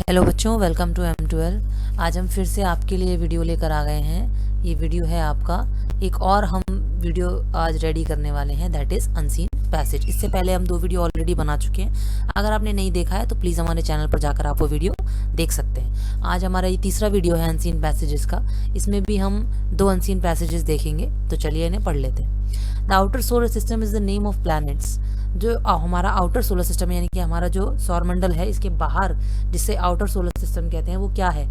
Hello बच्चों, welcome to M12। आज हम फिर से आपके लिए वीडियो लेकर आ गए हैं। ये वीडियो है आपका एक और हम वीडियो आज रेडी करने वाले हैं, दैट इज़ अनसीन पैसेज। इससे पहले हम 2 वीडियो ऑलरेडी बना चुके हैं। अगर आपने नहीं देखा है तो प्लीज़ हमारे चैनल पर जाकर आप वो वीडियो देख सकते हैं। आज हमारा ये तीसरा वीडियो है अनसीन पैसेजेस का। इसमें भी हम 2 अनसीन पैसेजेस देखेंगे, तो चलिए इन्हें पढ़ लेते हैं। The outer solar system is the name of planets. जो हमारा आउटर सोलर सिस्टम है, यानी कि हमारा जो सौरमंडल है, इसके बाहर जिसे आउटर सोलर सिस्टम कहते हैं, वो क्या है?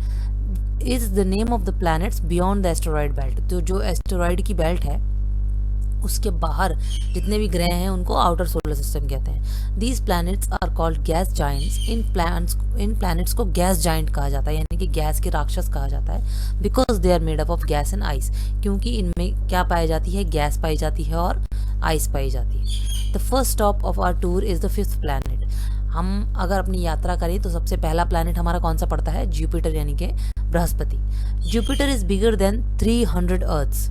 Is the name of the planets beyond the asteroid belt. तो जो एस्टेरॉयड की बेल्ट है उसके बाहर जितने भी ग्रह हैं उनको आउटर सोलर सिस्टम कहते हैं। These planets are called gas giants. इन प्लैनेट्स को गैस जाइंट कहा जाता है, यानी कि गैस के राक्षस कहा जाता है, because they are made up of gas and ice. क्योंकि इनमें क्या पाई जाती है? गैस पाई जाती है और आइस पाई जाती है। The first stop of our tour is the 5th planet. हम अगर अपनी यात्रा करें तो सबसे पहला प्लैनेट हमारा कौन सा पड़ता है? जुपिटर, यानी कि Brihaspati. Jupiter is bigger than 300 earths.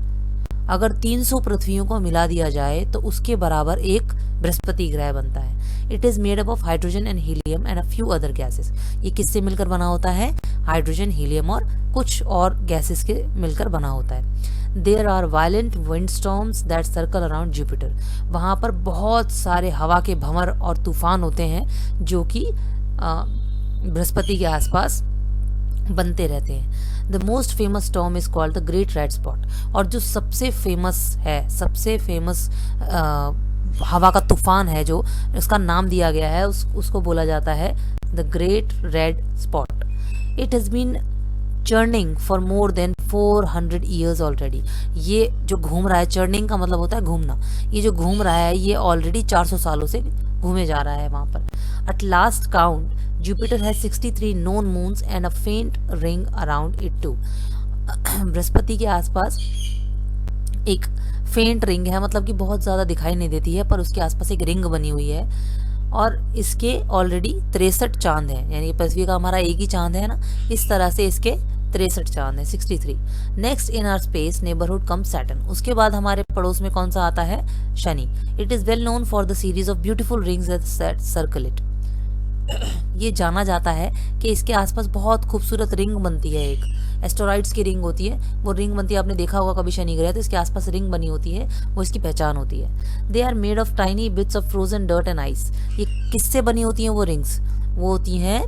अगर 300 पृथ्वियों को मिला दिया जाए तो उसके बराबर एक बृहस्पति ग्रह बनता है। It is made up of hydrogen and helium and a few other gases. ये किससे मिलकर बना होता है? हाइड्रोजन, हीलियम और कुछ और गैसेस के मिलकर बना होता है। There are violent wind storms that circle around Jupiter. वहाँ पर बहुत सारे हवा के भंवर और तूफान होते हैं जो कि बृहस्पति के आसपास बनते रहते हैं। The most famous storm is called the great red spot. और जो सबसे फेमस हवा का तूफान है, जो उसका नाम दिया गया है, उसको बोला जाता है the great red spot. It has been churning for more than 400 years already. ये जो घूम रहा है, चर्निंग का मतलब होता है घूमना, ये जो घूम रहा है ये ऑलरेडी 400 सालों से घूमे जा रहा है वहाँ पर। At last count Jupiter has 63 known moons and a faint ring around it too. Brihaspati के आसपास एक फेंट रिंग है, मतलब कि बहुत ज़्यादा दिखाई नहीं देती है, पर उसके आसपास एक रिंग बनी हुई है। और इसके ऑलरेडी 63 चांद हैं, यानी पृथ्वी का हमारा एक ही चांद है ना, इस तरह से इसके 63 चांद हैं, 63। Next in our space neighbourhood come Saturn. उसके बाद हमारे पड़ोस में कौन सा आता है? Shani. It is well known for the series of beautiful rings that circle it. ये जाना जाता है कि इसके आसपास बहुत खूबसूरत रिंग बनती है। एक एस्टेरॉइड्स की रिंग होती है, वो रिंग बनती है, आपने देखा होगा कभी शनि ग्रह, तो इसके आसपास रिंग बनी होती है, वो इसकी पहचान होती है। They are made of tiny bits of frozen dirt and ice. ये किससे बनी होती हैं वो रिंग्स? वो होती हैं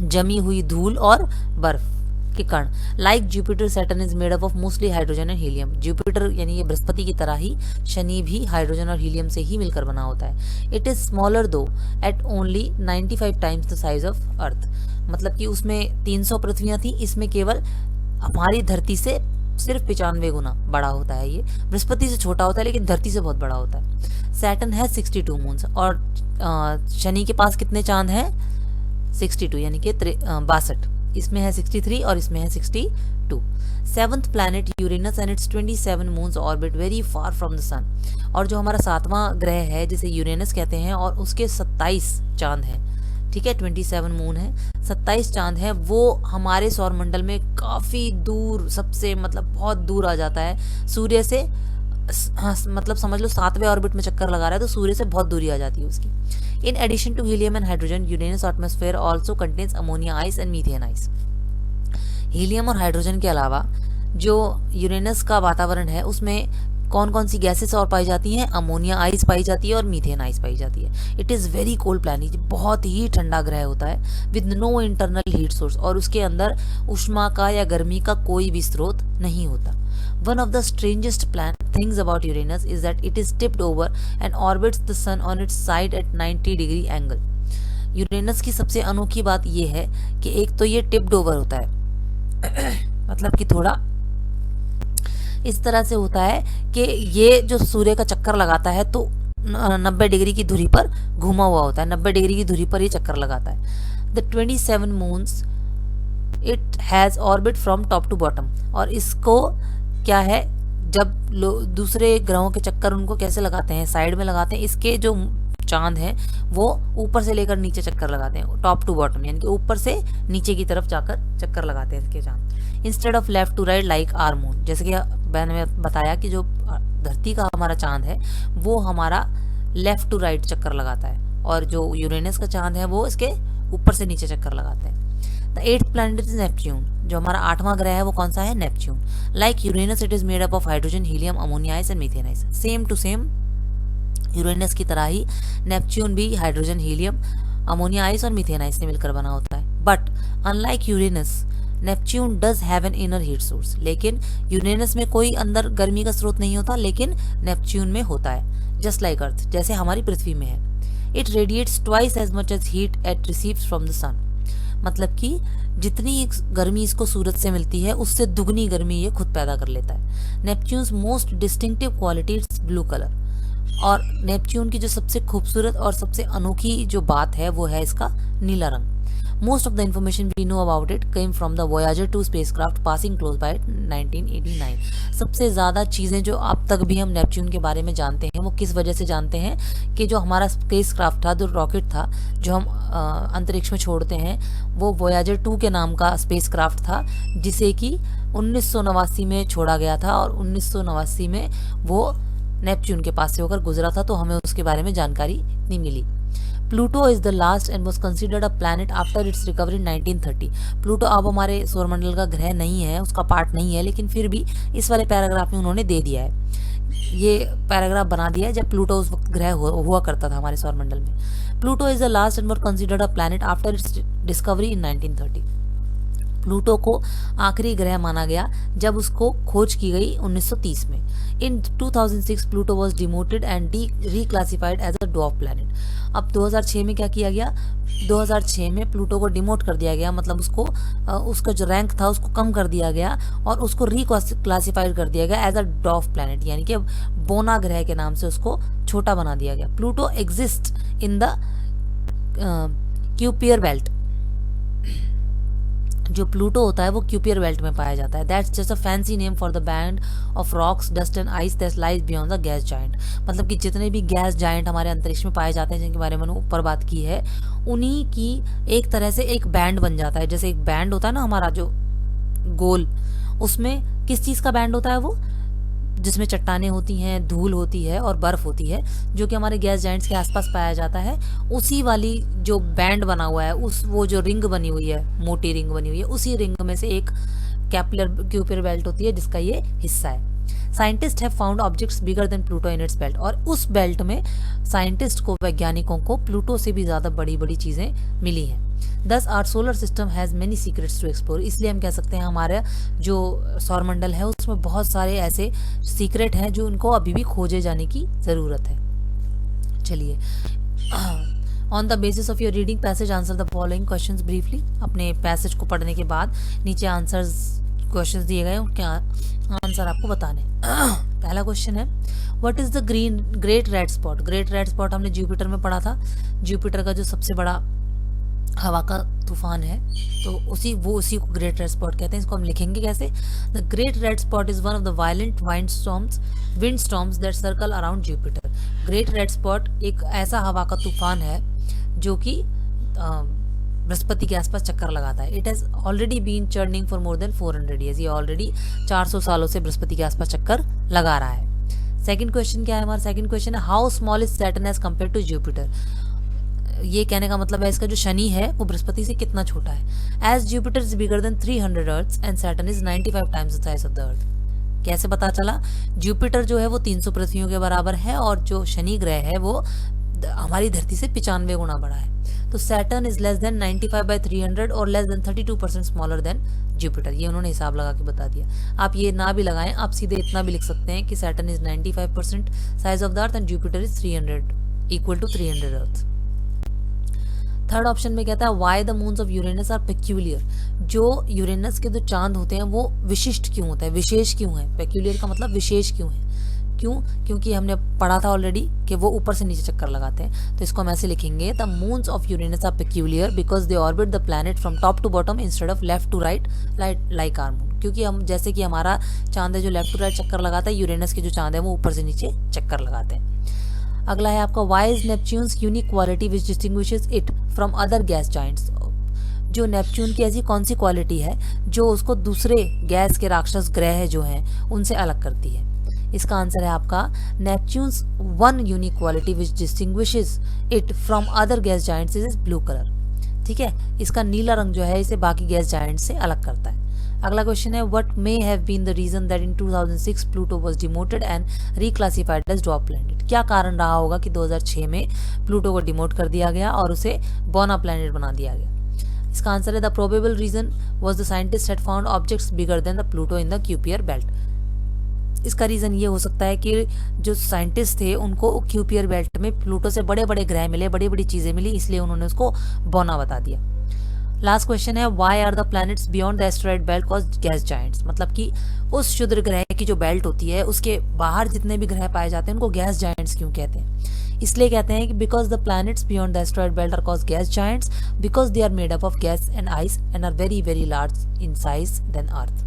जमी हुई धूल और बर्फ के कण। Like Jupiter, Saturn is made up of mostly hydrogen and helium. Jupiter यानी ये बृहस्पति की तरह ही शनि भी हाइड्रोजन और हीलियम से ही मिलकर बना होता है। It is smaller though at only 95 times the size of earth. मतलब कि उसमें 300 पृथ्वियां थी, इसमें केवल हमारी धरती से सिर्फ 95 गुना बड़ा होता है। ये बृहस्पति से छोटा होता है लेकिन धरती से बहुत बड़ा होता है। सैटर्न है 62 मून्स और शनि के पास कितने चांद हैं? 62, यानी कि 62। इसमें है 63 और इसमें है 62। 7th planet Uranus and its 27 moons orbit very far from the sun. और जो हमारा 7वां ग्रह है जिसे यूरेनस कहते हैं, और उसके 27 चांद हैं, ठीक है, 27 मून है, 27 चांद है। वो हमारे सौरमंडल में काफ़ी दूर, सबसे मतलब बहुत दूर आ जाता है सूर्य से। हाँ, मतलब समझ लो 7वें ऑर्बिट में चक्कर लगा रहा है तो सूर्य से बहुत दूरी आ जाती है उसकी। In addition to helium and hydrogen, Uranus atmosphere also contains ammonia ice and methane ice. Helium और हाइड्रोजन के अलावा जो यूरेनस का वातावरण है उसमें कौन कौन सी गैसेस और पाई जाती हैं? अमोनिया आइस पाई जाती है और मीथेन आइस पाई जाती है। It is very cold planet, बहुत ही ठंडा ग्रह होता है, with no internal heat source, और उसके अंदर उष्मा का या गर्मी का कोई भी स्रोत नहीं होता। One of the strangest things about Uranus is that it is tipped over and orbits the sun on its side at 90-degree angle. Uranus की सबसे अनोखी बात यह है कि एक तो ये टिप्ड ओवर होता है मतलब कि थोड़ा इस तरह से होता है कि ये जो सूर्य का चक्कर लगाता है तो 90 डिग्री की धुरी पर घुमा हुआ होता है, 90 डिग्री की धुरी पर ये चक्कर लगाता है। The 27 moons it has orbit from top to bottom. और इसको क्या है, जब दूसरे ग्रहों के चक्कर उनको कैसे लगाते हैं? साइड में लगाते हैं। इसके जो चांद हैं वो ऊपर से लेकर नीचे चक्कर लगाते हैं, टॉप टू बॉटम, यानी कि ऊपर से नीचे की तरफ जाकर चक्कर लगाते हैं इसके चांद। Instead of left to right like our moon. जैसे कि मैंने बताया कि जो धरती का हमारा चांद है वो हमारा लेफ्ट टू राइट चक्कर लगाता है, और जो यूरेनस का चांद है वो इसके ऊपर से नीचे चक्कर लगाते हैं। The 8th planet is Neptune, जो हमारा 8वां ग्रह है वो कौन सा है? Neptune. Like Uranus it is made up of hydrogen, helium, ammonia ice and methane ice. Same to same Uranus की तरह ही नेपच्यून भी हाइड्रोजन, हीलियम, अमोनिया आइस और मीथेन आइस से मिलकर बना होता है। But unlike Uranus, Neptune does have an inner heat source. लेकिन यूरेनस में कोई अंदर गर्मी का स्रोत नहीं होता, लेकिन नेपच्यून में होता है। जस्ट लाइक अर्थ, जैसे हमारी पृथ्वी में है। It radiates twice as much as heat at receives from the sun. मतलब कि जितनी गर्मी इसको सूरज से मिलती है उससे दुगनी गर्मी ये खुद पैदा कर लेता है। Neptune's most distinctive quality its blue colour. और नेपच्यून की जो सबसे खूबसूरत और सबसे अनोखी जो बात है वो है इसका नीला रंग। Most of the information we know about it came from the Voyager 2 spacecraft passing close by 1989। सबसे ज़्यादा चीज़ें जो अब तक भी हम नेपच्यून के बारे में जानते हैं वो किस वजह से जानते हैं कि जो हमारा स्पेसक्राफ्ट था, जो रॉकेट था, जो हम अंतरिक्ष में छोड़ते हैं, वो वॉयाजर 2 के नाम का स्पेसक्राफ्ट था, जिसे कि 1989 में छोड़ा गया था और 1989 में वो नेपच्यून के पास से होकर गुजरा था, तो हमें उसके बारे में जानकारी इतनी मिली। Pluto is the last and was considered a planet after its recovery in 1930। Pluto अब हमारे सौरमंडल का ग्रह नहीं है, उसका पार्ट नहीं है, लेकिन फिर भी इस वाले पैराग्राफ में उन्होंने दे दिया है, ये पैराग्राफ बना दिया है जब प्लूटो उस वक्त ग्रह हुआ करता था हमारे सौरमंडल में। Pluto is the last and was considered a planet after it's discovery in 1930। Pluto को आखिरी ग्रह माना गया जब उसको खोज की गई 1930 में। In 2006 Pluto was demoted and reclassified as a dwarf planet. अब 2006 में क्या किया गया? 2006 में प्लूटो को डिमोट कर दिया गया, मतलब उसको उसका जो रैंक था उसको कम कर दिया गया और उसको रिक्लासिफाइड कर दिया गया एज अ ड्वार्फ प्लैनेट, यानी कि बोना ग्रह के नाम से उसको छोटा बना दिया गया। Pluto exist in the Kuiper belt. जो प्लूटो होता है वो क्यूपियर बेल्ट में पाया जाता है। That's just a fancy name for the band of rocks, dust and ice that lies beyond the gas giant. मतलब कि जितने भी गैस जायंट हमारे अंतरिक्ष में पाए जाते हैं, जिनके बारे में मैंने ऊपर बात की है, उन्हीं की एक तरह से एक बैंड बन जाता है। जैसे एक बैंड होता है ना हमारा जो गोल, उसमें किस चीज़ का बैंड होता है वो? जिसमें चट्टानें होती हैं, धूल होती है और बर्फ होती है, जो कि हमारे गैस जायंट्स के आसपास पाया जाता है। उसी वाली जो बैंड बना हुआ है, वो जो रिंग बनी हुई है, मोटी रिंग बनी हुई है, उसी रिंग में से एक क्यूपियर बेल्ट होती है जिसका ये हिस्सा है। Scientist have found objects bigger then Pluto in its belt. और उस बेल्ट में साइंटिस्ट को, वैज्ञानिकों को प्लूटो से भी ज़्यादा बड़ी बड़ी चीज़ें मिली हैं। This our solar system has many secrets to explore. इसलिए हम कह सकते हैं हमारा जो सौरमंडल है उसमें बहुत सारे ऐसे सीक्रेट हैं जो उनको अभी भी खोजे जाने की ज़रूरत है। चलिए, on the basis of your reading passage answer the following questions briefly. अपने पैसेज को पढ़ने के बाद नीचे आंसर्स क्वेश्चंस दिए गए, उनके आंसर आपको बताने। पहला क्वेश्चन है, what is the great red spot? Great red spot हमने जुपिटर में पढ़ा था। जुपिटर का जो सबसे बड़ा हवा का तूफान है, तो उसी को ग्रेट रेड स्पॉट कहते हैं। इसको हम लिखेंगे कैसे? The great red spot is one of the violent wind storms that circle around Jupiter. Great red spot एक ऐसा हवा का तूफान है जो कि बृहस्पति के आसपास चक्कर लगाता है। It has already been churning for more than 400 years. ये ऑलरेडी 400 सालों से बृहस्पति के आसपास चक्कर लगा रहा है। सेकंड क्वेश्चन क्या है हमारा? सेकंड क्वेश्चन है, how small is Saturn as compare to Jupiter? ये कहने का मतलब है इसका जो शनि है वो बृहस्पति से कितना छोटा है। As Jupiter is bigger than 300 earths and Saturn is 95 times the size of the earth. कैसे पता चला? जुपिटर जो है वो 300 पृथ्वियों के बराबर है और जो शनि ग्रह है वो हमारी धरती से 95 गुना बड़ा है। तो सैटर्न इज लेस देन 95/300 और less than 32% smaller than Jupiter. ये उन्होंने हिसाब लगा के बता दिया। आप ये ना भी लगाएं, आप सीधे इतना भी लिख सकते हैं कि Saturn is 95% size of the earth and Jupiter is 300 equal to 300 earth. Third option में कहता है, why the moons of Uranus are peculiar? जो यूरेनस के जो चांद होते हैं वो विशिष्ट क्यों होता है, विशेष क्यों है? पेक्यूलियर का मतलब विशेष क्यों है? क्यों? क्योंकि हमने पढ़ा था ऑलरेडी कि वो ऊपर से नीचे चक्कर लगाते हैं। तो इसको हम ऐसे लिखेंगे, the moons of Uranus are peculiar because they orbit the planet from top to bottom instead of left to right like our moon. क्योंकि हम जैसे कि हमारा चांद है जो लेफ्ट टू राइट चक्कर लगाता है, यूरेनस के जो चांद है वो ऊपर से नीचे चक्कर लगाते हैं। अगला है आपका, why is Neptune's unique quality which distinguishes it from other gas giants? जो नेपच्यून की ऐसी कौन सी क्वालिटी है जो उसको दूसरे गैस के राक्षस ग्रह जो हैं उनसे अलग करती है? इसका आंसर है आपका, Neptune's one unique quality which distinguishes it from other gas giants is blue colour. ठीक है, इसका नीला रंग जो है इसे बाकी गैस जायंट से अलग करता है। अगला क्वेश्चन है what may have been the reason that in 2006 Pluto was demoted and reclassified as dwarf planet. क्या कारण रहा होगा कि 2006 में प्लूटो को डिमोट कर दिया गया और उसे बॉना प्लैनेट बना दिया गया। इसका आंसर है the probable reason was the scientist had found objects bigger than the Pluto in the Kuiper belt. इसका रीजन ये हो सकता है कि जो साइंटिस्ट थे उनको क्यूपियर बेल्ट में प्लूटो से बड़े बड़े ग्रह मिले, बड़ी बड़ी चीजें मिली, इसलिए उन्होंने उसको बॉना बता दिया। लास्ट क्वेश्चन है why are the planets beyond the asteroid belt called gas giants. मतलब कि उस क्षुद्र ग्रह की जो बेल्ट होती है उसके बाहर जितने भी ग्रह पाए जाते हैं उनको गैस जायंट्स क्यों कहते हैं? इसलिए कहते हैं कि because the planets beyond the asteroid belt are called gas giants because they are made up of gas and ice and are very very large in size than earth.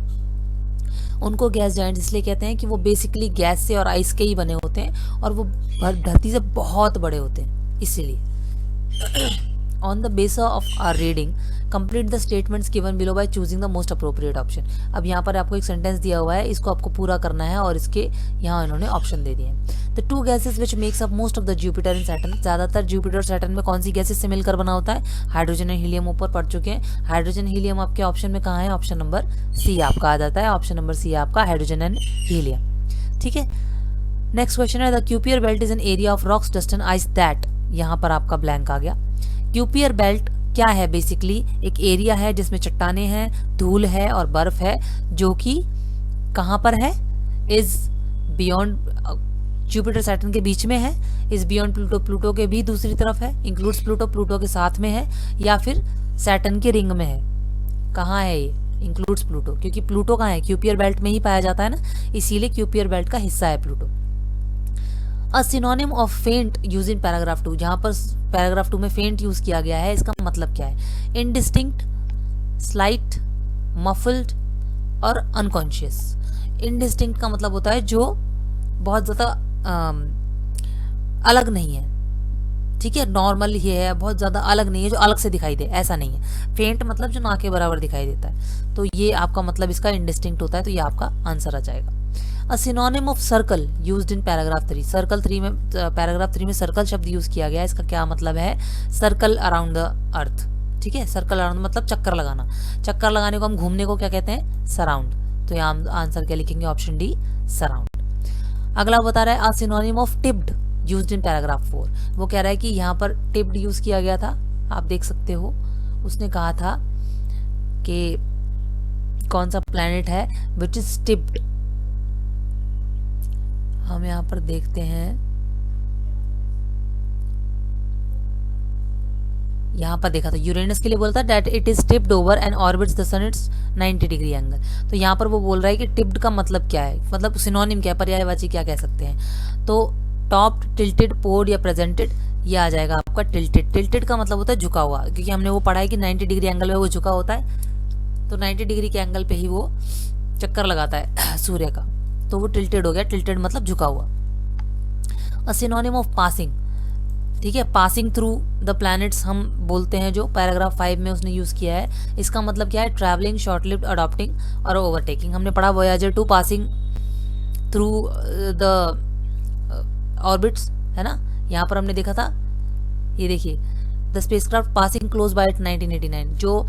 उनको gas giants इसलिए कहते हैं कि वो basically gas से और ice के ही बने होते हैं और वो धरती से बहुत बड़े होते हैं, इसीलिए। On the basis of our reading, complete the statements given below by choosing the most appropriate option। अब यहाँ पर आपको एक सेंटेंस दिया हुआ है, इसको आपको पूरा करना है और इसके यहाँ इन्होंने ऑप्शन दे दिए हैं। The two gases which makes up most of the Jupiter and Saturn, ज़्यादातर जुपिटर और सैटर्न में कौन सी गैसेस से मिलकर बना होता है? हाइड्रोजन एंड हीलियम ऊपर पढ़ चुके हैं। हाइड्रोजन हीलियम आपके ऑप्शन में कहाँ है? ऑप्शन नंबर सी आपका आ जाता है। ऑप्शन नंबर सी आपका हाइड्रोजन एंड हीलियम। ठीक है, नेक्स्ट क्वेश्चन है the Kuiper belt is an area of rocks dust and ice that, यहाँ पर आपका ब्लैंक आ गया। क्यूपियर बेल्ट क्या है? बेसिकली एक एरिया है जिसमें चट्टाने हैं, धूल है और बर्फ है, जो कि कहाँ पर है? इज बियॉन्ड जुपिटर सैटर्न के बीच में है, इज बियॉन्ड प्लूटो, प्लूटो के भी दूसरी तरफ है, इंक्लूड्स प्लूटो, प्लूटो के साथ में है, या फिर सैटर्न के रिंग में है। कहाँ है ये? इंक्लूड्स प्लूटो, क्योंकि प्लूटो कहाँ है? क्यूपियर बेल्ट में ही पाया जाता है ना, इसीलिए क्यूपियर बेल्ट का हिस्सा है प्लूटो। अ सिनोनिम ऑफ फेंट यूज इन पैराग्राफ 2, जहां पर पैराग्राफ 2 में फेंट यूज किया गया है, इसका मतलब क्या है? इनडिस्टिंक्ट, स्लाइट, मफल्ड और अनकॉन्शियस। इनडिस्टिंक्ट का मतलब होता है जो बहुत ज्यादा अलग नहीं है, ठीक है, नॉर्मल ही है, बहुत ज्यादा अलग नहीं है, जो अलग से दिखाई दे, ऐसा नहीं है। फेंट मतलब जो ना के बराबर दिखाई देता है, तो ये आपका मतलब इसका इनडिस्टिंक्ट होता है, तो ये आपका आंसर आ जाएगा। A synonym of circle used in paragraph 3, circle 3 में, पैराग्राफ 3 में सर्कल शब्द यूज किया गया है, इसका क्या मतलब है? Circle around the earth. ठीक है, सर्कल अराउंड मतलब चक्कर लगाना, चक्कर लगाने को हम घूमने को क्या कहते हैं? सराउंड। तो यहाँ आंसर क्या लिखेंगे? Option D, surround. अगला बता रहा है a synonym of tipped used in paragraph 4, वो कह रहा है कि यहाँ पर टिप्ड यूज किया गया था, आप देख सकते हो, उसने कहा था कि कौन सा प्लैनेट है विच इज टिप्ड। हम यहाँ पर देखते हैं, यहाँ पर देखा था यूरेनस के लिए बोलता है that it is tipped over and orbits the sun its 90 degree angle. तो यहाँ पर वो बोल रहा है कि टिप्ड का मतलब क्या है, मतलब सिनोनिम क्या है, पर्यायवाची क्या कह सकते हैं? तो टॉप, टिल्टेड, पोर्ड या प्रेजेंटेड, ये आ जाएगा आपका टिल्टेड। टिल्टेड का मतलब होता है झुका हुआ, क्योंकि हमने वो पढ़ा है कि 90 डिग्री एंगल में वो झुका होता है, तो 90 डिग्री के एंगल पे ही वो चक्कर लगाता है सूर्य का, तो वो टिल्टेड हो गया। टिल्टेड मतलब झुका हुआ। अ सिनोनिम ऑफ पासिंग, ठीक है, पासिंग थ्रू द प्लैनेट्स हम बोलते हैं, जो पैराग्राफ 5 में उसने यूज किया है, इसका मतलब क्या है? ट्रैवलिंग, शॉर्ट लिव्ड, अडॉप्टिंग और ओवरटेकिंग। हमने पढ़ा Voyager 2 passing through the orbits, है ना, यहाँ पर हमने देखा था, ये देखिए the spacecraft passing close by 1989, जो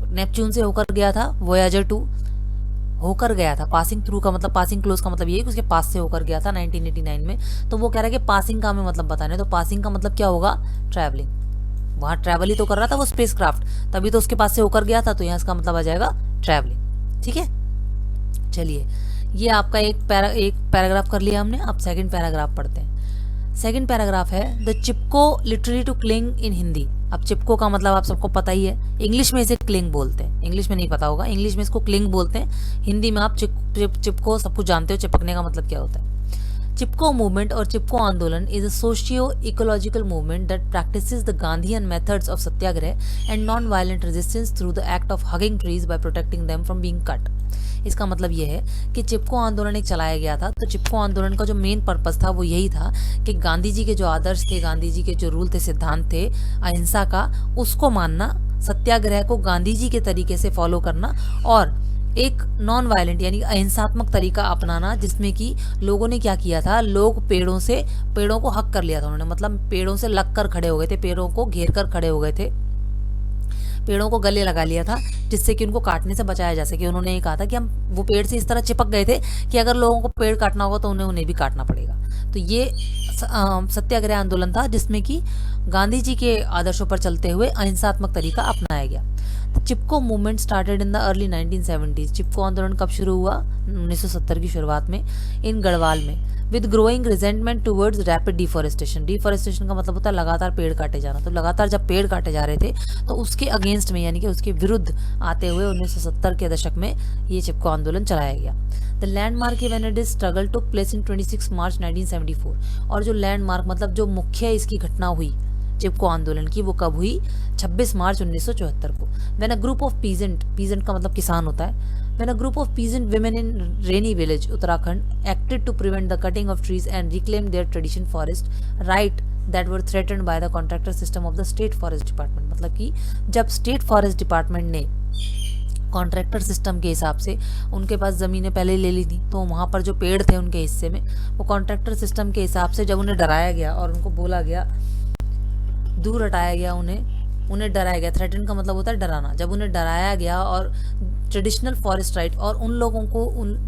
नेपच्यून से होकर गया था, वोयाजर 2 होकर गया था। पासिंग थ्रू का मतलब, पासिंग क्लोज का मतलब ये है कि उसके पास से होकर गया था 1989 में, तो वो कह रहा है कि पासिंग का हमें मतलब बताने, तो पासिंग का मतलब क्या होगा? ट्रैवलिंग, वहां ट्रैवल ही तो कर रहा था वो स्पेसक्राफ्ट, तभी तो उसके पास से होकर गया था, तो यहाँ इसका मतलब आ जाएगा ट्रैवलिंग। ठीक है, चलिए ये आपका एक पैराग्राफ कर लिया हमने, अब सेकंड पैराग्राफ पढ़ते हैं। सेकंड पैराग्राफ है the Chipko literally to cling in Hindi. अब चिपको का मतलब आप सबको पता ही है, इंग्लिश में इसे क्लिंग बोलते हैं, इंग्लिश में नहीं पता होगा, इंग्लिश में इसको क्लिंग बोलते हैं, हिंदी में आप चिपको सब कुछ जानते हो, चिपकने का मतलब क्या होता है। चिपको मूवमेंट और Chipko Andolan is a socio ecological movement that practices the Gandhian methods of satyagraha and non violent resistance through the act of hugging trees by protecting them from being cut. इसका मतलब ये है कि चिपको आंदोलन एक चलाया गया था, तो चिपको आंदोलन का जो मेन पर्पस था वो यही था कि गांधी जी के जो आदर्श थे, गांधी जी के जो रूल थे, सिद्धांत थे अहिंसा का, उसको मानना, सत्याग्रह को गांधी जी के तरीके से फॉलो करना और एक नॉन वायलेंट यानी अहिंसात्मक तरीका अपनाना, जिसमें कि लोगों ने क्या किया था, लोग पेड़ों को हक कर लिया था उन्होंने, मतलब पेड़ों से लग कर खड़े हो गए थे, पेड़ों को घेर कर खड़े हो गए थे, पेड़ों को गले लगा लिया था, जिससे कि उनको काटने से बचाया जा सके। उन्होंने ये कहा था कि हम वो पेड़ से इस तरह चिपक गए थे कि अगर लोगों को पेड़ काटना होगा तो उन्हें भी काटना पड़ेगा। तो ये सत्याग्रह आंदोलन था, जिसमें कि गांधी जी के आदर्शों पर चलते हुए अहिंसात्मक तरीका अपनाया गया। Chipko movement started in the early 1970s। Chipko आंदोलन कब शुरू हुआ? 1970 की शुरुआत में इन गढ़वाल में। With growing resentment towards rapid deforestation. Deforestation का मतलब होता है लगातार पेड़ काटे जाना। तो लगातार जब पेड़ काटे जा रहे थे तो उसके अगेंस्ट में यानी कि उसके विरुद्ध आते हुए 1970 के दशक में ये चिपको आंदोलन चलाया गया। The landmark event is struggle took place in 26 March 1974। और जो लैंडमार्क मतलब जो मुख्य इसकी घटना हुई चिपको आंदोलन की, वो कब हुई? 26 मार्च 1974 को। When a group of peasant का मतलब किसान होता है, when a group of peasant women in Reni village Uttarakhand acted to prevent the cutting of trees and reclaim their tradition forest right that were threatened by the contractor system of the state forest department. मतलब कि जब state forest department ने contractor system के हिसाब से उनके पास ज़मीनें पहले ले ली थी, तो वहाँ पर जो पेड़ थे उनके हिस्से में, वो कॉन्ट्रैक्टर सिस्टम के हिसाब से जब उन्हें डराया गया और उनको बोला गया, दूर हटाया गया, उन्हें डराया गया। थ्रेटन का मतलब होता है डराना। जब उन्हें डराया गया और ट्रेडिशनल फॉरेस्ट राइट, और उन लोगों को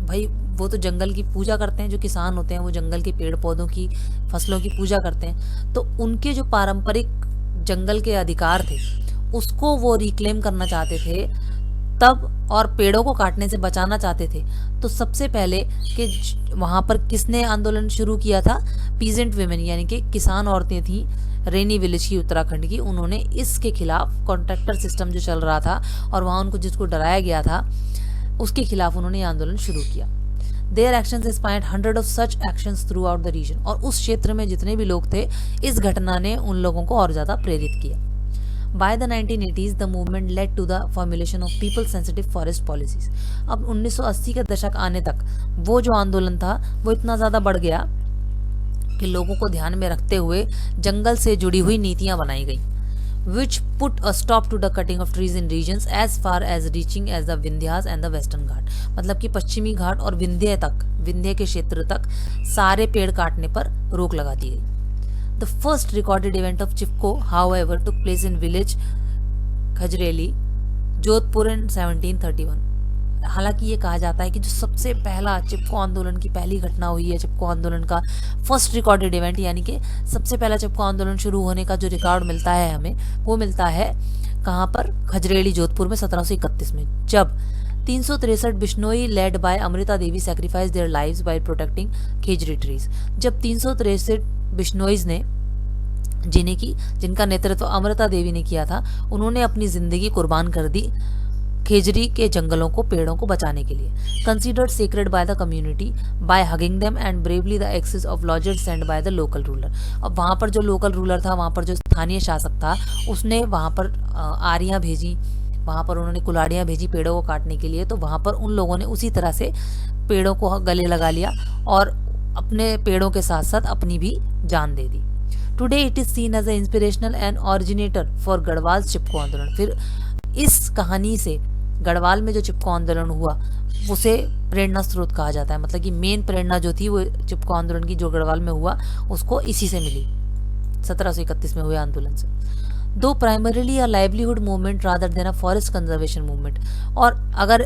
भाई वो तो जंगल की पूजा करते हैं, जो किसान होते हैं वो जंगल के पेड़ पौधों की फसलों की पूजा करते हैं, तो उनके जो पारंपरिक जंगल के अधिकार थे उसको वो रिक्लेम करना चाहते थे तब, और पेड़ों को काटने से बचाना चाहते थे। तो सबसे पहले कि वहाँ पर किसने आंदोलन शुरू किया था? पीजेंट विमेन यानी कि किसान औरतें थी रेनी विलेज की, उत्तराखंड की। उन्होंने इसके खिलाफ कॉन्ट्रैक्टर सिस्टम जो चल रहा था और वहाँ उनको जिसको डराया गया था उसके खिलाफ उन्होंने आंदोलन शुरू किया। Their actions inspired hundred of such actions throughout the region. और उस क्षेत्र में जितने भी लोग थे, इस घटना ने उन लोगों को और ज़्यादा प्रेरित किया। By the 1980s, the movement led to the formulation of people-sensitive forest policies. अब 1980 के दशक आने तक वो जो आंदोलन था वो इतना ज़्यादा बढ़ गया कि लोगों को ध्यान में रखते हुए जंगल से जुड़ी हुई नीतियाँ बनाई गई, which put a stop to the cutting of trees in regions as far as reaching as the Vindhyas and the Western Ghat। मतलब कि पश्चिमी घाट और विंध्य के क्षेत्र तक सारे पेड़ काटने पर रोक लगा दी गई। The first recorded event of Chipko, however, took place in village खजरेली, Jodhpur in 1731। हालांकि ये कहा जाता है कि जो सबसे पहला चिपको आंदोलन की पहली घटना हुई है, चिपको आंदोलन का फर्स्ट रिकॉर्डेड इवेंट, यानी कि सबसे पहला चिपको आंदोलन शुरू होने का जो रिकॉर्ड मिलता है हमें, वो मिलता है कहाँ पर? खजरेली, जोधपुर में 1731 में, जब 363 Bishnoi led by Amrita Devi sacrifice their lives by protecting khejri trees. जब 363 बिश्नोईज ने जिनका नेतृत्व अमृता देवी ने किया था, उन्होंने अपनी जिंदगी कुर्बान कर दी खेजरी के जंगलों को, पेड़ों को बचाने के लिए। Considered sacred by the community by hugging them and bravely the axes of लॉजेस send by the local ruler. अब वहाँ पर जो लोकल रूलर था, वहाँ पर जो स्थानीय शासक था, उसने वहाँ पर आरियाँ भेजी, वहाँ पर उन्होंने कुल्हाड़ियाँ भेजी पेड़ों को काटने के लिए। तो वहाँ पर उन लोगों ने उसी तरह से पेड़ों को गले लगा लिया और अपने पेड़ों के साथ साथ अपनी भी जान दे दी। Today it is seen as a inspirational and originator for Garhwal Chipko आंदोलन। फिर इस कहानी से गढ़वाल में जो चिपको आंदोलन हुआ उसे प्रेरणा स्रोत कहा जाता है। मतलब कि मेन प्रेरणा जो थी वो चिपको आंदोलन की जो गढ़वाल में हुआ उसको इसी से मिली, 1731 में हुए आंदोलन से। दो primarily a livelihood movement rather than a forest conservation movement. और अगर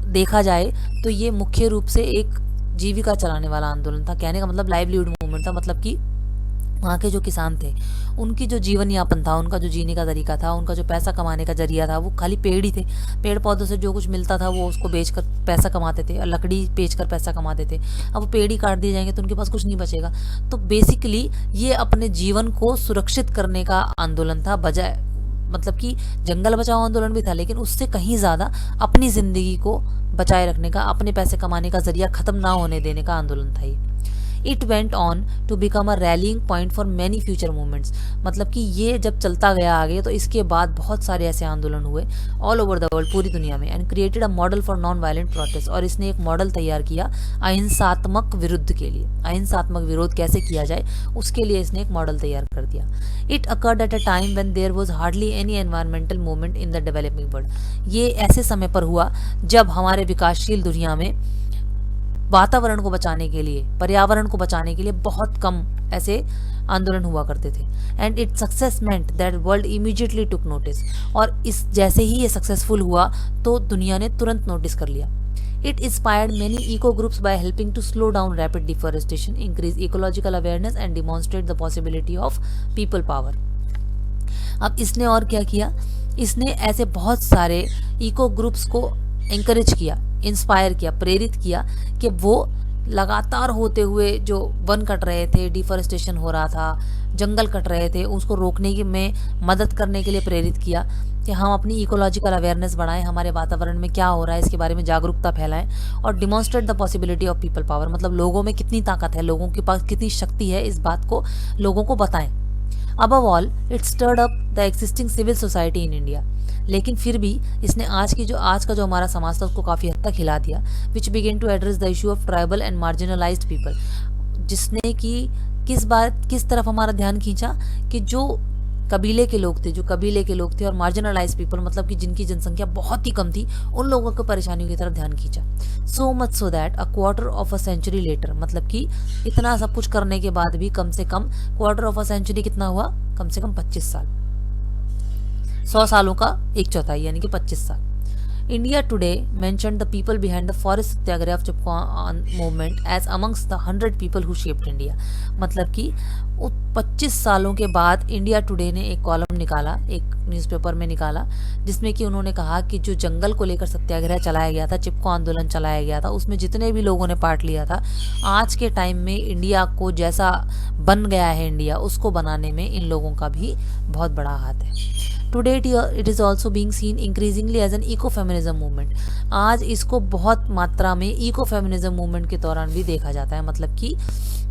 देखा जाए तो ये मुख्य रूप से एक जीविका चलाने वाला आंदोलन था। कहने का मतलब लाइवलीहुड मूवमेंट था, मतलब कि वहाँ के जो किसान थे उनकी जो जीवन यापन था, उनका जो जीने का तरीका था, उनका जो पैसा कमाने का जरिया था, वो खाली पेड़ ही थे। पेड़ पौधों से जो कुछ मिलता था वो उसको बेचकर पैसा कमाते थे, और लकड़ी बेचकर पैसा कमाते थे। अब वो पेड़ ही काट दिए जाएंगे तो उनके पास कुछ नहीं बचेगा। तो बेसिकली ये अपने जीवन को सुरक्षित करने का आंदोलन था, बजाय मतलब कि जंगल बचाओ आंदोलन भी था, लेकिन उससे कहीं ज़्यादा अपनी ज़िंदगी को बचाए रखने का, अपने पैसे कमाने का जरिया ख़त्म ना होने देने का आंदोलन था ये। It went on to become a rallying point for many future movements. मतलब कि ये जब चलता गया आगे तो इसके बाद बहुत सारे ऐसे आंदोलन हुए ऑल ओवर द वर्ल्ड, पूरी दुनिया में, and created a model for non violent protest. और इसने एक मॉडल तैयार किया अहिंसात्मक विरुद्ध के लिए, अहिंसात्मक विरोध कैसे किया जाए उसके लिए इसने एक मॉडल तैयार कर दिया। It occurred at a time when there was hardly any environmental movement in the developing world. ये ऐसे समय पर हुआ जब हमारे विकासशील दुनिया में वातावरण को बचाने के लिए, पर्यावरण को बचाने के लिए बहुत कम ऐसे आंदोलन हुआ करते थे। And it success meant that world immediately took notice. और इस जैसे ही ये सक्सेसफुल हुआ तो दुनिया ने तुरंत नोटिस कर लिया। It inspired many eco groups by helping to slow down rapid deforestation, increase ecological awareness and demonstrate the possibility of people power. अब इसने और क्या किया, इसने ऐसे बहुत सारे इको ग्रुप्स को encourage किया, इंस्पायर किया, प्रेरित किया कि वो लगातार होते हुए जो वन कट रहे थे, डिफॉरेस्टेशन हो रहा था, जंगल कट रहे थे, उसको रोकने की में मदद करने के लिए प्रेरित किया कि हम अपनी इकोलॉजिकल अवेयरनेस बढ़ाएं, हमारे वातावरण में क्या हो रहा है इसके बारे में जागरूकता फैलाएं, और demonstrate the possibility of people power. मतलब लोगों में कितनी ताकत है, लोगों के पास कितनी शक्ति है, इस बात को लोगों को बताएं। Above all it stirred up the existing civil society in India. लेकिन फिर भी इसने आज का जो हमारा समाज था उसको काफ़ी हद तक हिला दिया। Which began to address the issue of tribal and marginalised people, जिसने कि किस तरफ हमारा ध्यान खींचा कि जो कबीले के लोग थे और मार्जिनलाइज पीपल, मतलब कि जिनकी जनसंख्या बहुत ही कम थी, उन लोगों की परेशानियों की तरफ ध्यान खींचा। So much so that a quarter of a century later, मतलब कि इतना सब कुछ करने के बाद भी कम से कम क्वार्टर ऑफ अ सेंचुरी कितना हुआ, कम से कम 25 साल, 100 सालों का 1/4 यानी कि 25 साल। India today mentioned the people behind the forest Satyagraha of Chipko movement as amongst the 100 people who shaped India। मतलब कि 25 सालों के बाद इंडिया टुडे ने एक कॉलम निकाला, एक न्यूज़पेपर में निकाला, जिसमें कि उन्होंने कहा कि जो जंगल को लेकर सत्याग्रह चलाया गया था, चिपको आंदोलन चलाया गया था, उसमें जितने भी लोगों ने पार्ट लिया था, आज के टाइम में इंडिया को जैसा बन गया है इंडिया, उसको बनाने में इन लोगों का भी बहुत बड़ा हाथ है। Today it is also being seen increasingly as an eco-feminism movement। आज इसको बहुत मात्रा में eco-feminism movement के दौरान भी देखा जाता है, मतलब कि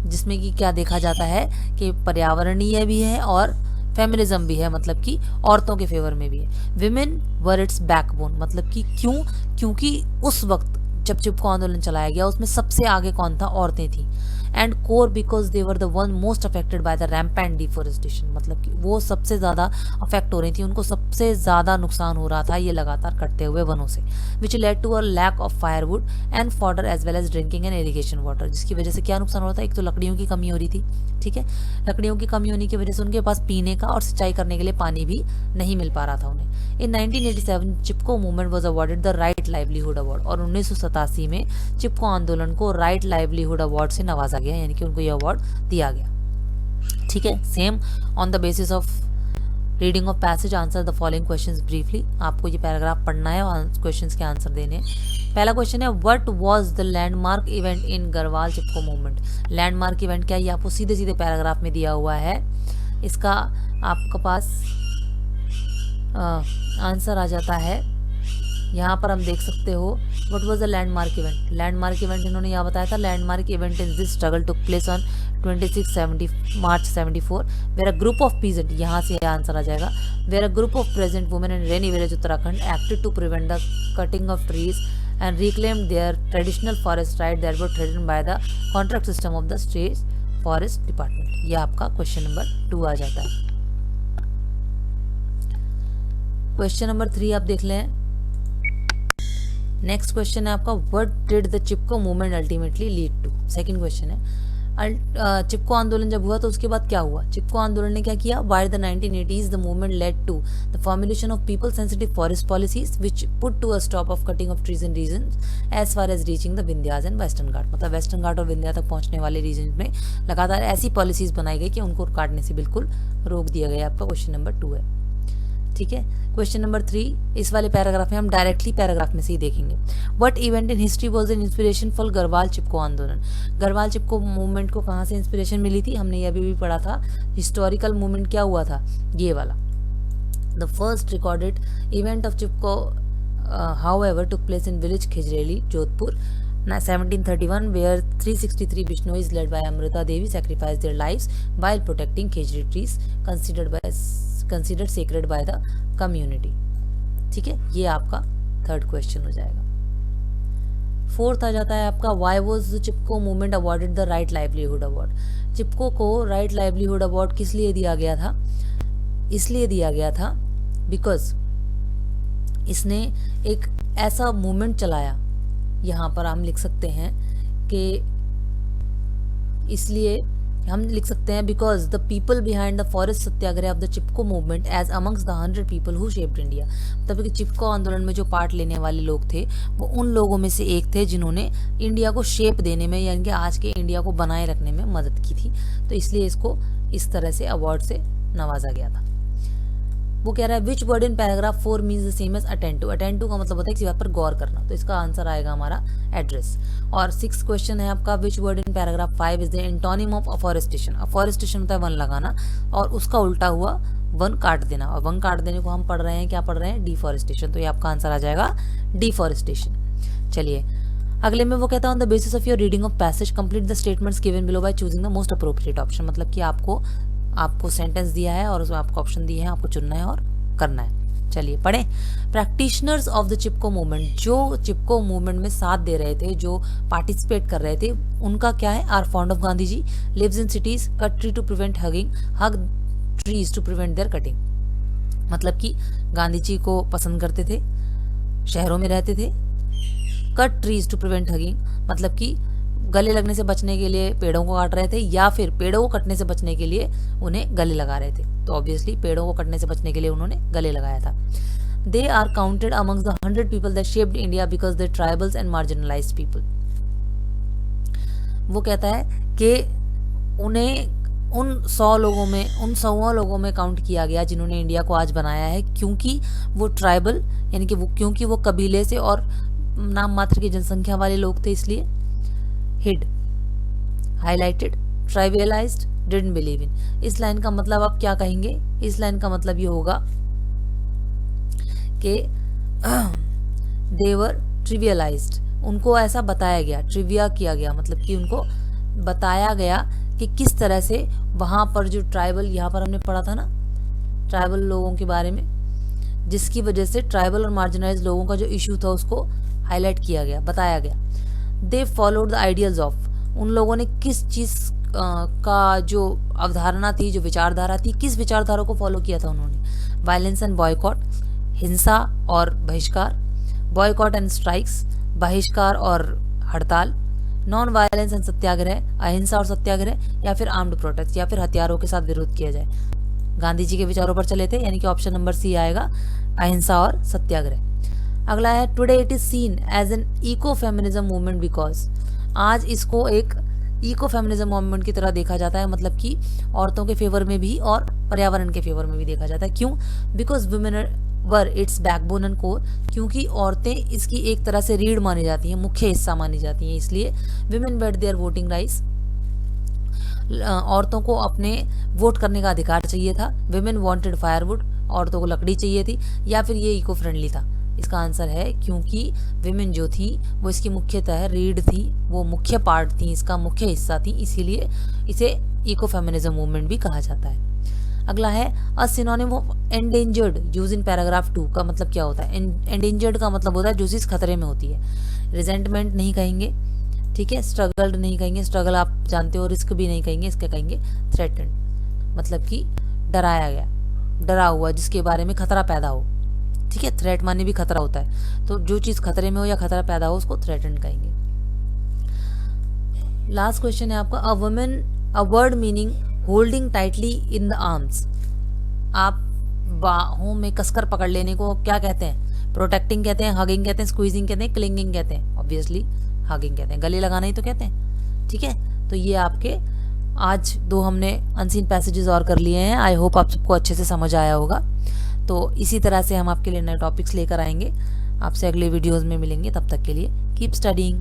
जिसमें कि क्या देखा जाता है कि पर्यावरणीय भी है और फेमिनिज्म भी है, मतलब कि औरतों के फेवर में भी है। विमेन वर इट्स बैकबोन, मतलब कि क्योंकि उस वक्त जब चिपको आंदोलन चलाया गया उसमें सबसे आगे कौन था, औरतें थी। And core because they were the one most affected by the rampant deforestation, मतलब कि वो सबसे ज़्यादा अफेक्ट हो रही थी, उनको सबसे ज़्यादा नुकसान हो रहा था ये लगातार कटते हुए वनों से। Which led to a lack of firewood and fodder as well as drinking and irrigation water, जिसकी वजह से क्या नुकसान हो रहा था, एक तो लकड़ियों की कमी हो रही थी, ठीक है, लकड़ियों की कमी होने की वजह से उनके पास पीने का और सिंचाई करने के लिए पानी भी नहीं मिल पा रहा था उन्हें। In 1987 Chipko movement was awarded the Right Livelihood Award, और 1987 में चिपको आंदोलन को राइट लाइवलीहुड अवार्ड से नवाजा गया, यानी कि उनको यह अवार्ड दिया गया। ठीक है, same on the basis of reading of passage answer the following questions briefly. आपको ये पैराग्राफ पढ़ना है और क्वेश्चंस के आंसर देने हैं। पहला क्वेश्चन है, what was the landmark event in Garhwal Chipko movement. Landmark event क्या है, ये आपको सीधे सीधे पैराग्राफ में दिया हुआ है, इसका आपके पास आंसर आ जाता है। यहाँ पर हम देख सकते हो what was the landmark event. Landmark event इन्होंने यहाँ बताया था, landmark event in this struggle took place on 26 March 74 where a group of peasant, यहाँ से आंसर आ जाएगा, where a group of present women in Reni village Uttarakhand acted to prevent the cutting of trees and reclaimed their traditional forest right that were threatened by the contract system of the state forest department। ये आपका question number 2 आ जाता है। Question number 3 आप देख लें। Next question है आपका, what did the Chipko movement ultimately lead to. Second question है, चिपको आंदोलन जब हुआ तो उसके बाद क्या हुआ। चिपको आंदोलन ने क्या किया, by the 1980s the movement led to the formulation of people sensitive forest policies which put to a stop of cutting of trees in region as far as reaching the Vindhyas and Western घाट। मतलब Western घाट और विंध्या तक पहुंचने वाले reason में लगातार ऐसी policies बनाई गई कि उनको काटने से बिल्कुल रोक दिया गया। आपका क्वेश्चन नंबर 2 है, ठीक है। क्वेश्चन नंबर 3 इस वाले पैराग्राफ में हम डायरेक्टली पैराग्राफ में से ही देखेंगे। What event in history was an inspiration for Garhwal Chipko आंदोलन। गढ़वाल चिपको मूवमेंट को कहाँ से इंस्पिरेशन मिली थी, हमने ये भी पढ़ा था। हिस्टोरिकल मूवमेंट क्या हुआ था, ये वाला। The first recorded event of Chipko however took place in village Khejarli Jodhpur 1731 where 363 Bishnois led by Amrita Devi sacrificed their lives while protecting Khejri trees considered sacred by the community. ठीक है, ये आपका थर्ड क्वेश्चन हो जाएगा। फोर्थ आ जाता है आपका why was Chipko movement awarded the Right Livelihood Award. Chipko को राइट लाइवलीहुड अवार्ड किस लिए दिया गया था? इसलिए दिया गया था बिकॉज इसने एक ऐसा मूवमेंट चलाया, यहाँ पर हम लिख सकते हैं कि इसलिए हम लिख सकते हैं because the people behind the forest satyagraha of the Chipko movement as amongst the 100 people who shaped India. मतलब कि चिपको आंदोलन में जो पार्ट लेने वाले लोग थे वो उन लोगों में से एक थे जिन्होंने इंडिया को शेप देने में यानी कि आज के इंडिया को बनाए रखने में मदद की थी। तो इसलिए इसको इस तरह से अवार्ड से नवाजा गया था। वो कह रहा है which word in paragraph 4 means the same as attend to. Attend to का मतलब होता है किसी बात पर गौर करना, तो इसका आंसर आएगा हमारा एड्रेस। और 6th क्वेश्चन है आपका विच word in paragraph 5 is the antonym of afforestation. Afforestation होता है वन लगाना और उसका उल्टा हुआ वन काट देना, और वन काट देने को हम पढ़ रहे हैं, क्या पढ़ रहे हैं? डिफॉरेस्टेशन। तो ये आपका आंसर आ जाएगा डिफॉरेस्टेशन। चलिए अगले में वो कहता है on the basis of your reading of passage complete the statements given below by choosing the most appropriate option. मतलब कि आपको सेंटेंस दिया है और उसमें आपको ऑप्शन दिए हैं, आपको चुनना है और करना है। चलिए पढ़ें। Practitioners of the Chipko movement, जो चिपको मूवमेंट में साथ दे रहे थे, जो पार्टिसिपेट कर रहे थे, उनका क्या है? Are fond of Gandhi ji, lives in cities, cut tree to prevent hugging, hug trees to prevent their cutting. मतलब कि गांधी जी को पसंद करते थे, शहरों में रहते थे। Cut trees to prevent hugging मतलब कि गले लगने से बचने के लिए पेड़ों को काट रहे थे, या फिर पेड़ों को कटने से बचने के लिए उन्हें गले लगा रहे थे। तो ऑब्वियसली पेड़ों को कटने से बचने के लिए उन्होंने गले लगाया था। They are counted amongst the 100 people that shaped India because they tribals and marginalised people. वो कहता है कि उन्हें उन 100 लोगों में काउंट किया गया जिन्होंने इंडिया को आज बनाया है, क्योंकि वो ट्राइबल यानी कि क्योंकि वो कबीले से और नाम मात्र की जनसंख्या वाले लोग थे, इसलिए hid, highlighted, trivialized, didn't believe in। इस लाइन का मतलब आप क्या कहेंगे? इस लाइन का मतलब ये होगा कि they were trivialized, उनको ऐसा बताया गया, ट्रिविया किया गया, मतलब कि उनको बताया गया कि किस तरह से वहां पर जो ट्राइबल, यहाँ पर हमने पढ़ा था ना ट्राइबल लोगों के बारे में, जिसकी वजह से ट्राइबल और मार्जिनाइज्ड लोगों का जो इशू था उसको हाईलाइट किया गया, बताया गया। They followed the ideals of, उन लोगों ने किस चीज का जो अवधारणा थी, जो विचारधारा थी, किस विचारधारा को फॉलो किया था उन्होंने? वायलेंस एंड बॉयकॉट, हिंसा और बहिष्कार, बॉयकॉट एंड स्ट्राइक्स, बहिष्कार और हड़ताल, नॉन वायलेंस एंड सत्याग्रह, अहिंसा और सत्याग्रह, या फिर आर्म्ड प्रोटेस्ट, या फिर हथियारों के साथ विरोध किया जाए। गांधी जी के विचारों पर चले थे, यानी कि ऑप्शन नंबर सी आएगा, अहिंसा और सत्याग्रह। अगला है today it is seen as an eco feminism movement because, आज इसको एक इको फेमिनिज्म मूवमेंट की तरह देखा जाता है, मतलब कि औरतों के फेवर में भी और पर्यावरण के फेवर में भी देखा जाता है। क्यों? Because women were it's backbone and core, क्योंकि औरतें इसकी एक तरह से रीढ़ मानी जाती हैं, मुख्य हिस्सा मानी जाती हैं, इसलिए women wait their voting rights, औरतों को अपने वोट करने का अधिकार चाहिए था। विमेन वांटेड फायरवुड, औरतों को लकड़ी चाहिए थी, या फिर ये इको फ्रेंडली था। इसका आंसर है क्योंकि विमेन जो थी वो इसकी मुख्यतः रीढ़ थी, वो मुख्य पार्ट थी, इसका मुख्य हिस्सा थी, इसीलिए इसे इको फेमिनिज्म मूवमेंट भी कहा जाता है। अगला है a synonym of endangered use in paragraph 2 का मतलब क्या होता है? एंडेंजर्ड का मतलब होता है जो चीज खतरे में होती है। रिजेंटमेंट नहीं कहेंगे, ठीक है, स्ट्रगल्ड नहीं कहेंगे, स्ट्रगल आप जानते हो, रिस्क भी नहीं कहेंगे, इसके कहेंगे थ्रेटन्ड, मतलब कि डराया गया, डरा हुआ, जिसके बारे में खतरा पैदा हो, ठीक है। थ्रेट माने भी खतरा होता है, तो जो चीज खतरे में हो या खतरा पैदा हो उसको थ्रेटन्ड कहेंगे। लास्ट क्वेश्चन है आपका a women, a word meaning holding tightly in the arms. आप बाहों में कसकर पकड़ लेने को क्या कहते हैं? प्रोटेक्टिंग कहते हैं, हगिंग कहते हैं, स्क्वीजिंग कहते हैं, क्लिंगिंग कहते हैं। ऑब्वियसली हगिंग कहते हैं, गले लगाना ही तो कहते हैं, ठीक है। तो ये आपके आज 2 हमने अनसीन पैसेजेस और कर लिए हैं। आई होप आप सबको अच्छे से समझ आया होगा। तो इसी तरह से हम आपके लिए नए टॉपिक्स लेकर आएंगे, आपसे अगले वीडियोस में मिलेंगे। तब तक के लिए कीप स्टडीइंग।